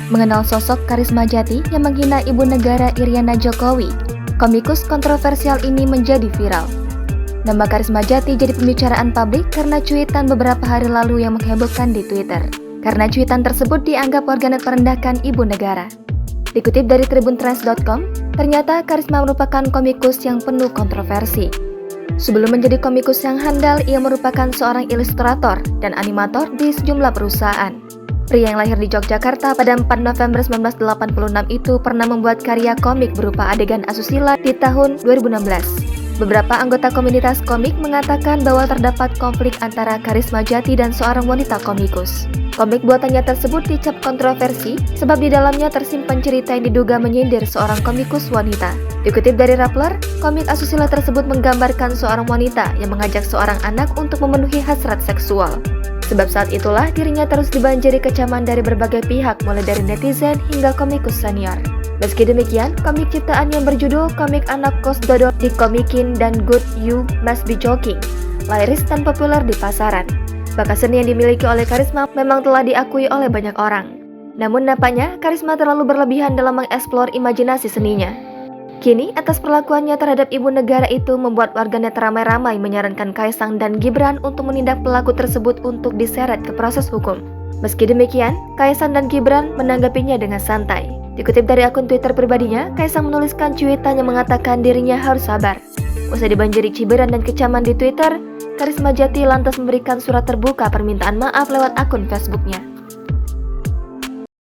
mengenal sosok Karisma Jati yang menghina ibu negara Iriana Jokowi. Komikus kontroversial ini menjadi viral. Nama Karisma Jati jadi pembicaraan publik karena cuitan beberapa hari lalu yang menghebohkan di Twitter. Karena cuitan tersebut dianggap warganet merendahkan ibu negara. Dikutip dari tribuntrans.com, ternyata Karisma merupakan komikus yang penuh kontroversi. Sebelum menjadi komikus yang handal, ia merupakan seorang ilustrator dan animator di sejumlah perusahaan. Pria yang lahir di Yogyakarta pada 4 November 1986 itu pernah membuat karya komik berupa adegan asusila di tahun 2016. Beberapa anggota komunitas komik mengatakan bahwa terdapat konflik antara Karisma Jati dan seorang wanita komikus. Komik buatannya tersebut dicap kontroversi sebab di dalamnya tersimpan cerita yang diduga menyindir seorang komikus wanita. Dikutip dari Rappler, komik asusila tersebut menggambarkan seorang wanita yang mengajak seorang anak untuk memenuhi hasrat seksual. Sebab saat itulah dirinya terus dibanjiri kecaman dari berbagai pihak mulai dari netizen hingga komikus senior. Meski demikian, komik ciptaan yang berjudul Komik Anak Kos Dodol dikomikin dan Good You Must Be Joking, laris dan populer di pasaran. Bakat seni yang dimiliki oleh Karisma memang telah diakui oleh banyak orang. Namun nampaknya Karisma terlalu berlebihan dalam mengeksplor imajinasi seninya. Kini, atas perlakuannya terhadap ibu negara itu membuat warganet ramai-ramai menyarankan Kaisang dan Gibran untuk menindak pelaku tersebut untuk diseret ke proses hukum. Meski demikian, Kaisang dan Gibran menanggapinya dengan santai. Dikutip dari akun Twitter pribadinya, Kaisang menuliskan cuitan yang mengatakan dirinya harus sabar. Usai dibanjiri cibiran dan kecaman di Twitter, Karisma Jati lantas memberikan surat terbuka permintaan maaf lewat akun Facebooknya.